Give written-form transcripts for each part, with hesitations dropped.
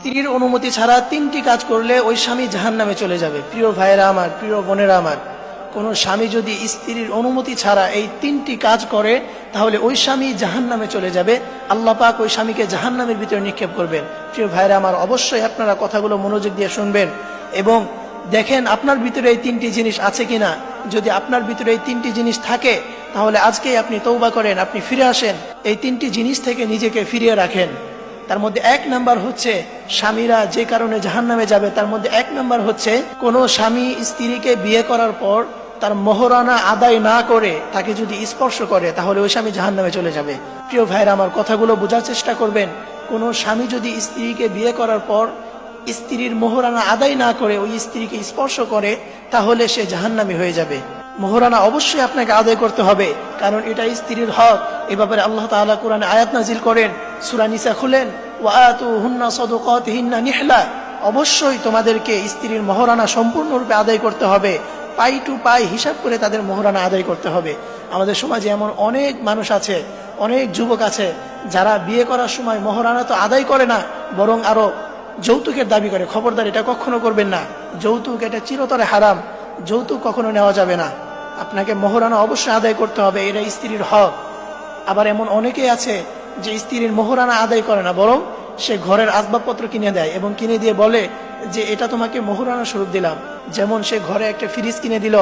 স্ত্রীর অনুমতি ছাড়া 3টি কাজ করলে ওই স্বামী জাহান্নামে চলে যাবে। প্রিয় ভাইরা আমার, প্রিয় বোনেরা আমার, কোনো স্বামী যদি স্ত্রীর অনুমতি ছাড়া এই 3টি কাজ করে তাহলে ওই স্বামী জাহান্নামে চলে যাবে। আল্লাহ পাক ওই স্বামীকে জাহান্নামের ভিতরে নিক্ষেপ করবেন। প্রিয় ভাইরা আমার, অবশ্যই আপনারা কথাগুলো মনোযোগ দিয়ে শুনবেন এবং দেখেন আপনার ভিতরে এই 3টি জিনিস আছে কিনা। যদি আপনার ভিতরে এই 3টি জিনিস থাকে তাহলে আজকেই আপনি তওবা করেন, আপনি ফিরে আসেন, এই 3টি জিনিস থেকে নিজেকে ফিরিয়ে রাখেন। তার মধ্যে 1 নাম্বার হচ্ছে, স্বামীরা যে কারণে জাহান্নামে যাবে তার মধ্যে 1 নাম্বার হচ্ছে, কোনো স্বামী স্ত্রীকে বিয়ে করার পর তার মোহরানা আদায় না করে তাকে যদি স্পর্শ করে তাহলে ওই স্বামী জাহান্নামে চলে যাবে। প্রিয় ভাইরা আমার, কথাগুলো বোঝার চেষ্টা করবেন। কোনো স্বামী যদি স্ত্রীকে বিয়ে করার পর স্ত্রীর মোহরানা আদায় না করে ওই স্ত্রীকে স্পর্শ করে তাহলে সে জাহান্নামী হয়ে যাবে। মোহরানা অবশ্যই আপনাকে আদায় করতে হবে, কারণ এটা স্ত্রীর হক। এ ব্যাপারে আল্লাহ তাআলা কোরআনে আয়াত নাজিল করেন, সূরা নিসা খুলেন, ওয়া আতুহুন্না সাদাকাতিহিন্না নিহলা, অবশ্যই তোমাদেরকে স্ত্রীর মোহরানা সম্পূর্ণরূপে আদায় করতে হবে, পাই টু পাই হিসাব করে তাদের মোহরানা আদায় করতে হবে। আমাদের সমাজে এমন অনেক মানুষ আছে, অনেক যুবক আছে যারা বিয়ে করার সময় মোহরানা তো আদায় করে না, বরং আরো যৌতুকের দাবি করে। খবরদার, এটা কখনো করবেন না। যৌতুক এটা চিরতরে হারাম, যৌতুক কখনো নেওয়া যাবে না। আপনাকে মোহরানা অবশ্যই আদায় করতে হবে, এটা স্ত্রীর হক। আবার এমন অনেকেই আছে যে স্ত্রীর মোহরানা আদায় করে না, বরং সে ঘরের আসবাবপত্র কিনে দেয় এবং কিনে দিয়ে বলে যে এটা তোমাকে মোহরানা স্বরূপ দিলাম। যেমন সে ঘরে একটা ফ্রিজ কিনে দিল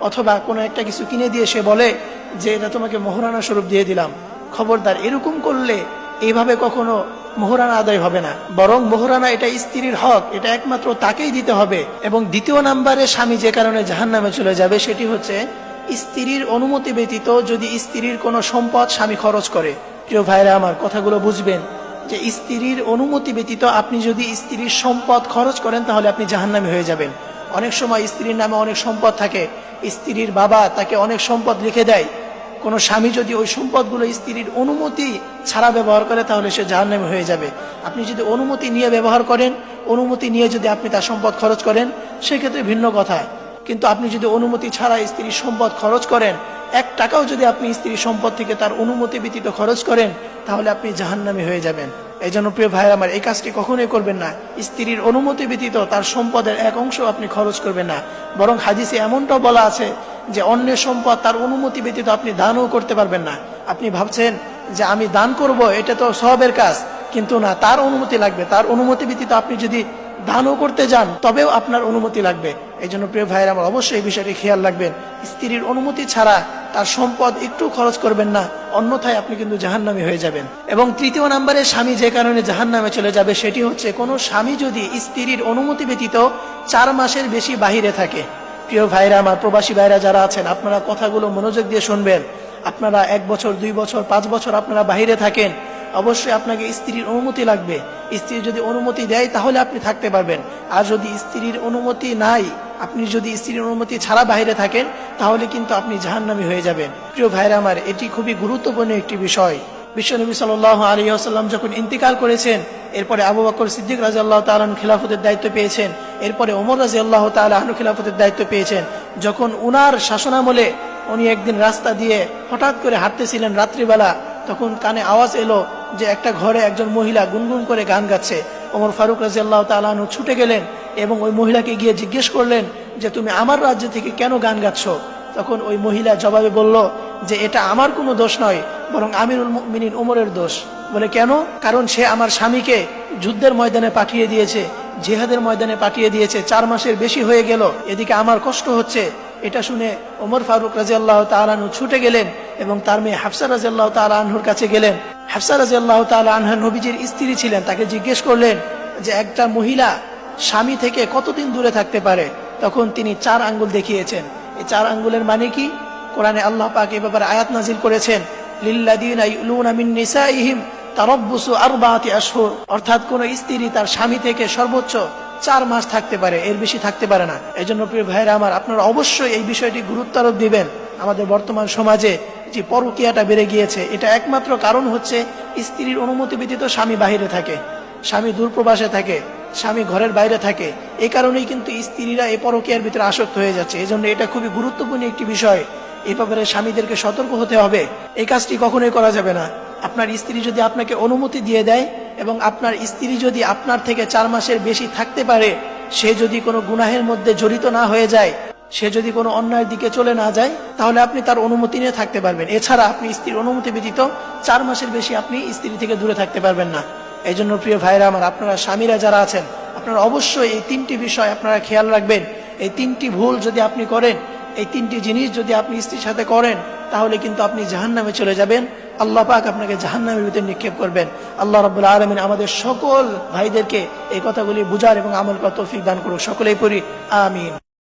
অথবা কোনো একটা কিছু কিনে দিয়ে সে বলে যে এটা তোমাকে মোহরানা স্বরূপ দিয়ে দিলাম। খবরদার, এরকম করলে এইভাবে কখনো মোহরানা আদায় হবে না, বরং মোহরানা এটা স্ত্রীর হক, এটা একমাত্র তাকেই দিতে হবে। এবং 2 নাম্বারে স্বামী যে কারণে জাহান্নামে চলে যাবে সেটি হচ্ছে, স্ত্রীর অনুমতি ব্যতীত যদি স্ত্রীর কোনো সম্পদ স্বামী খরচ করে। প্রিয় ভাইরা আমার, কথাগুলো বুঝবেন যে স্ত্রীর অনুমতি ব্যতীত আপনি যদি স্ত্রীর সম্পদ খরচ করেন তাহলে আপনি জাহান্নামী হয়ে যাবেন। অনেক সময় স্ত্রীর নামে অনেক সম্পদ থাকে, স্ত্রীর বাবা তাকে অনেক সম্পদ লিখে দেয়। কোনো স্বামী যদি ওই সম্পদগুলো স্ত্রীর অনুমতি ছাড়া ব্যবহার করে তাহলে সে জাহান্নামী হয়ে যাবে। আপনি যদি অনুমতি নিয়ে ব্যবহার করেন, অনুমতি নিয়ে যদি আপনি তার সম্পদ খরচ করেন সেক্ষেত্রে ভিন্ন কথা, কিন্তু আপনি যদি অনুমতি ছাড়া স্ত্রীর সম্পদ খরচ করেন, 1 টাকাও যদি আপনি স্ত্রীর সম্পদ থেকে তার অনুমতি ব্যতীত খরচ করেন তাহলে আপনি জাহান্নামী হয়ে যাবেন। এই জন্য প্রিয় ভাইরা আমার, এই কাজটি কখনোই করবেন না। স্ত্রীর অনুমতি ব্যতীত তার সম্পদের 1 অংশ আপনি খরচ করবেন না। বরং হাদিসে এমনটাও বলা আছে যে অন্যের সম্পদ তার অনুমতি ব্যতীত আপনি দানও করতে পারবেন না। আপনি ভাবছেন যে আমি দান করব, এটা তো সওয়াবের কাজ, কিন্তু না, তার অনুমতি লাগবে। তার অনুমতি ব্যতীত আপনি যদি দানও করতে যান তবেও আপনার অনুমতি লাগবে। এই জন্য প্রিয় ভাইরা আমার, অবশ্যই এই বিষয়টি খেয়াল রাখবেন। স্ত্রীর অনুমতি ছাড়া তার সম্পদ একটু খরচ করবেন না, অন্যথায় আপনি কিন্তু জাহান্নামী হয়ে যাবেন। এবং 3 নম্বরে স্বামী যে কারণে জাহান্নামে চলে যাবে সেটি হচ্ছে, কোনো স্বামী যদি স্ত্রীর অনুমতি ব্যতীত 4 মাসের বেশি বাহিরে থাকে। প্রিয় ভাইরা আমার, প্রবাসী ভাইরা যারা আছেন, আপনারা কথাগুলো মনোযোগ দিয়ে শুনবেন। আপনারা 1 বছর, 2 বছর, 5 বছর আপনারা বাহিরে থাকেন, অবশ্যই আপনাকে স্ত্রীর অনুমতি লাগবে। স্ত্রী যদি অনুমতি দেয় তাহলে আপনি থাকতে পারবেন, আর যদি স্ত্রীর অনুমতি নাই, আপনি যদি স্ত্রীর অনুমতি ছাড়া বাইরে থাকেন তাহলে কিন্তু আপনি জাহান্নামী হয়ে যাবেন। প্রিয় ভাইরা আমার, এটি খুবই গুরুত্বপূর্ণ একটি বিষয়। বিশ্বনবী সাল্লাল্লাহু আলাইহি ওয়াসাল্লাম যখন ইন্তিকাল করেছেন, এরপরে আবু বকর সিদ্দিক রাদিয়াল্লাহু তাআলা আনহু খিলাফতের দায়িত্ব পেয়েছেন, এরপরে ওমর রাদিয়াল্লাহু তাআলা আনহু খিলাফতের দায়িত্ব পেয়েছেন। যখন উনার শাসনামলে উনি একদিন রাস্তা দিয়ে হঠাৎ করে হাঁটতেছিলেন রাত্রিবেলা, তখন কানে আওয়াজ এলো যে একটা ঘরে একজন মহিলা গুনগুন করে গান গাচ্ছে। ওমর ফারুক রাদিয়াল্লাহু তাআলা আনহু ছুটে গেলেন এবং ওই মহিলাকে গিয়ে জিজ্ঞেস করলেন যে তুমি আমার রাজ্য থেকে কেন গান গাচ্ছ? তখন ওই মহিলা জবাবে বলল যে এটা আমার কোনো দোষ নয়, বরং আমিরুল মুমিনিন ওমরের দোষ। বলে কেন? কারণ সে আমার স্বামীকে যুদ্ধের ময়দানে পাঠিয়ে দিয়েছে, জিহাদের ময়দানে পাঠিয়ে দিয়েছে, 4 মাসের বেশি হয়ে গেল, এদিকে আমার কষ্ট হচ্ছে। এটা শুনে ওমর ফারুক রাদিয়াল্লাহু তাআলা আনহু ছুটে গেলেন এবং তার মেয়ে হাফসা রাদিয়াল্লাহু তাআলা আনহুর কাছে গেলেন। হাফসা রাদিয়াল্লাহু তাআলা আনহা নবীজির স্ত্রী ছিলেন, তাকে জিজ্ঞেস করলেন যে একটা মহিলা স্বামী থেকে কতদিন দূরে থাকতে পারে? তখন তিনি 4 আঙ্গুল দেখিয়েছেন। এই 4 আঙ্গুলের মানে কি? কোরআনে আল্লাহ পাক এই ব্যাপারে আয়াত নাজিল করেছেন, লিল্লাযীনা ইউলুনা মিন নিসাইহিম তারাব্বুসু 4 আশহুর, অর্থাৎ কোন স্ত্রী তার স্বামী থেকে সর্বোচ্চ 4 মাস থাকতে পারে, এর বেশি থাকতে পারে না। এই জন্য প্রিয় ভাইরা আমার, আপনারা অবশ্যই এই বিষয়টি গুরুত্ব আরোপ দিবেন। আমাদের বর্তমান সমাজে যে পরকীয়াটা বেড়ে গিয়েছে, এটা একমাত্র কারণ হচ্ছে স্ত্রীর অনুমতি ব্যতীত স্বামী বাহিরে থাকে, স্বামী দূরপ্রবাসে থাকে, স্বামী ঘরের বাইরে থাকে। এই কারণেই কিন্তু স্ত্রীরা এই পরকীয়ার ভিতরে আসক্ত হয়ে যাচ্ছে। এই জন্য এটা খুবই গুরুত্বপূর্ণ একটি বিষয়। এই ব্যাপারে স্বামীদেরকে সতর্ক হতে হবে। এই কাজটি কখনোই করা যাবে না। আপনার স্ত্রী যদি আপনাকে অনুমতি দিয়ে দেয় এবং আপনার স্ত্রী যদি আপনার থেকে 4 মাসের বেশি থাকতে পারে, সে যদি কোনো গুনাহের মধ্যে জড়িত না হয়ে যায়, সে যদি কোনো অন্যায়ের দিকে চলে না যায়, তাহলে আপনি তার অনুমতি নিয়ে থাকতে পারবেন। এছাড়া আপনি স্ত্রীর অনুমতি ব্যতীত 4 মাসের বেশি আপনি স্ত্রী থেকে দূরে থাকতে পারবেন না। এই জন্য প্রিয় ভাইরা আমার, আপনারা স্বামীরা যারা আছেন, আপনারা অবশ্যই এই 3টি বিষয় আপনারা খেয়াল রাখবেন। এই 3টি ভুল যদি আপনি করেন, এই 3টি জিনিস যদি আপনি স্ত্রীর সাথে করেন, তাহলে কিন্তু আপনি জাহান্নামে চলে যাবেন। আল্লাহ পাক আপনাকে জাহান্নামের ভিতরে নিক্ষেপ করবেন। আল্লাহ রাব্বুল আলামিন আমাদের সকল ভাইদেরকে এই কথাগুলি বুঝার এবং আমল করার তৌফিক দান করুক। সকলেই পড়ি আমিন।